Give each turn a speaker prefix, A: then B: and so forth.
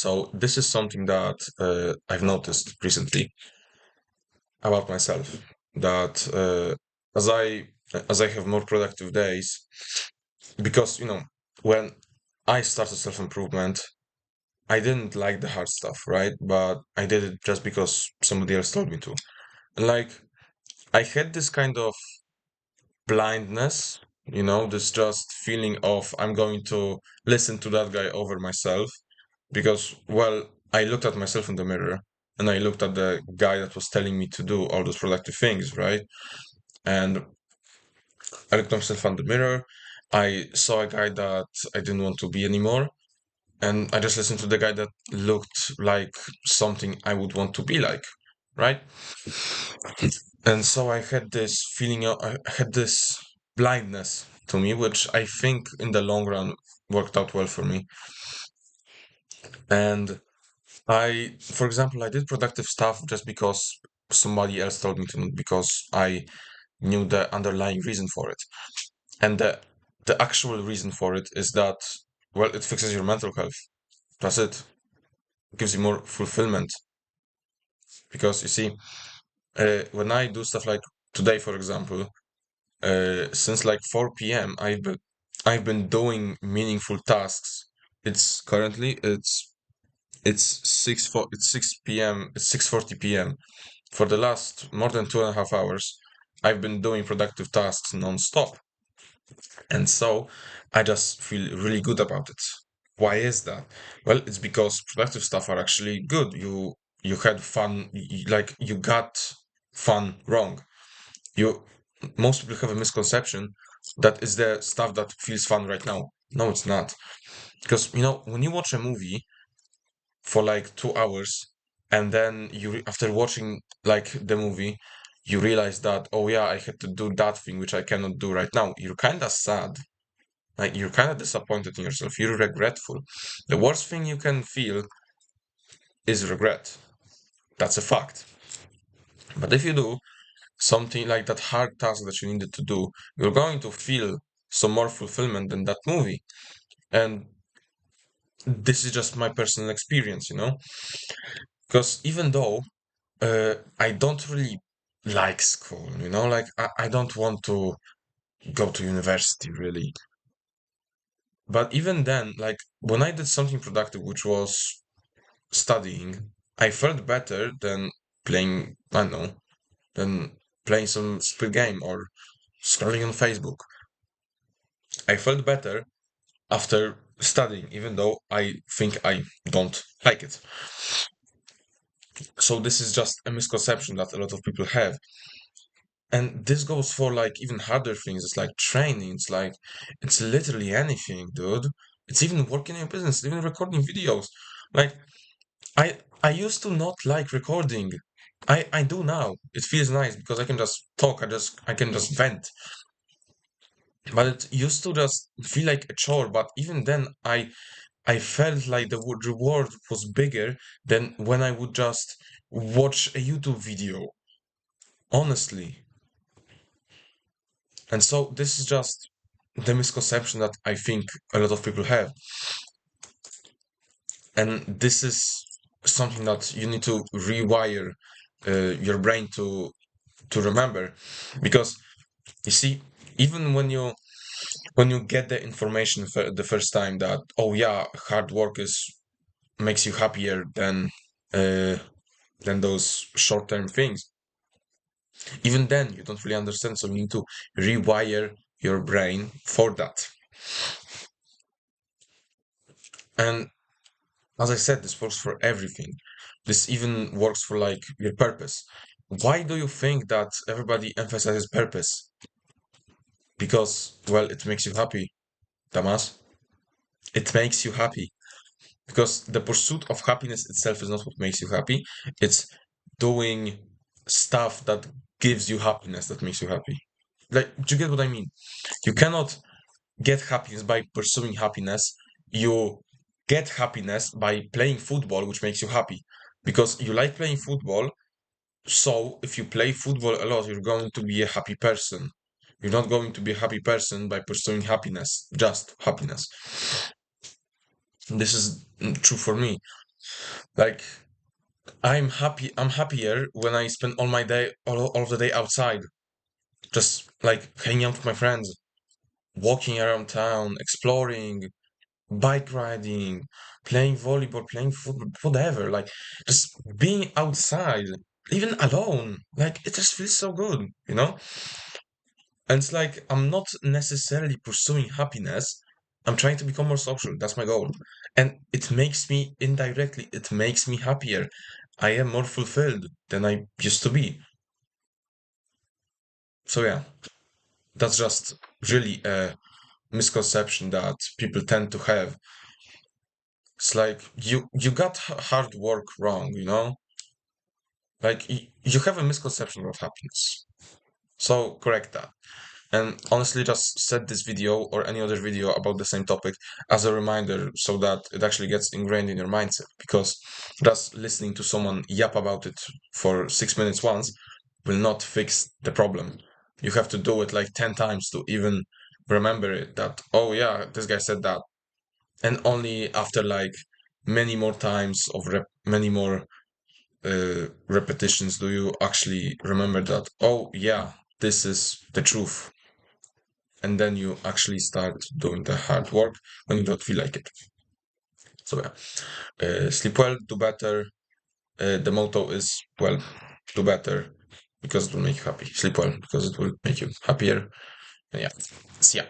A: So this is something that I've noticed recently about myself that as I as I have more productive days, because when I started self-improvement, I didn't like the hard stuff, right? But I did it just because somebody else told me to. And like I had this kind of blindness, this just feeling of I'm going to listen to that guy over myself because, well, I looked at myself in the mirror and I looked at the guy that was telling me to do all those productive things, right? And I looked at myself in the mirror. I saw a guy that I didn't want to be anymore. And I just listened to the guy that looked like something I would want to be like, right? And so I had this feeling, I had this blindness to me, which I think in the long run worked out well for me. And for example, I did productive stuff just because somebody else told me to, not because I knew the underlying reason for it. And the actual reason for it is that, well, it fixes your mental health. That's it. It gives you more fulfillment. Because you see, when I do stuff like today, for example, since like 4 p.m. I've been doing meaningful tasks. It's 6 p.m. It's 6:40 p.m. For the last more than 2.5 hours, I've been doing productive tasks non-stop. And so I just feel really good about it. Why is that? Well, it's because productive stuff are actually good. You had fun, like you got fun wrong. You Most people have a misconception that is the stuff that feels fun right now. No, it's not. Because when you watch a movie for like 2 hours and then after watching like the movie, you realize that, oh yeah, I had to do that thing which I cannot do right now. You're kind of sad. Like you're kind of disappointed in yourself. You're regretful. The worst thing you can feel is regret. That's a fact. But if you do something like that hard task that you needed to do, you're going to feel some more fulfillment than that movie. And this is just my personal experience, because even though I don't really like school, like I don't want to go to university really. But even then, like when I did something productive, which was studying, I felt better than playing, I don't know, than playing some stupid game or scrolling on Facebook. I felt better after studying, even though I think I don't like it. So this is just a misconception that a lot of people have. And this goes for like even harder things. It's like training. It's literally anything, dude. It's even working in your business, even recording videos. Like I used to not like recording. I do now. It feels nice because I can just talk. I can just vent. But it used to just feel like a chore. But even then, I felt like the reward was bigger than when I would just watch a YouTube video. Honestly. And so this is just the misconception that I think a lot of people have. And this is something that you need to rewire your brain to remember, because you see, even when you get the information for the first time that, oh yeah, hard work is makes you happier uh, than those short-term things. Even then, you don't really understand, so you need to rewire your brain for that. And as I said, this works for everything. This even works for like your purpose. Why do you think that everybody emphasizes purpose? Because, well, it makes you happy, Damas. It makes you happy. Because the pursuit of happiness itself is not what makes you happy. It's doing stuff that gives you happiness that makes you happy. Like, do you get what I mean? You cannot get happiness by pursuing happiness. You get happiness by playing football, which makes you happy. Because you like playing football, so if you play football a lot, you're going to be a happy person. You're not going to be a happy person by pursuing happiness, just happiness. This is true for me. Like I'm happier when I spend all my day, all of the day outside, just like hanging out with my friends, walking around town, exploring, bike riding, playing volleyball, playing football, whatever. Like just being outside, even alone. Like it just feels so good, you know? And it's like I'm not necessarily pursuing happiness. I'm trying to become more social. That's my goal. And it makes me indirectly, it makes me happier. I am more fulfilled than I used to be. So yeah, that's just really a misconception that people tend to have. It's like you got hard work wrong, you know? Like you have a misconception about happiness. So correct that. And honestly, just set this video or any other video about the same topic as a reminder so that it actually gets ingrained in your mindset. Because just listening to someone yap about it for 6 minutes once will not fix the problem. You have to do it like 10 times to even remember it that, oh yeah, this guy said that. And only after like many more times of many more repetitions do you actually remember that, oh yeah, this is the truth. And then you actually start doing the hard work when you don't feel like it. So yeah, sleep well, do better. The motto is, well, do better because it will make you happy. Sleep well because it will make you happier. And yeah, see ya.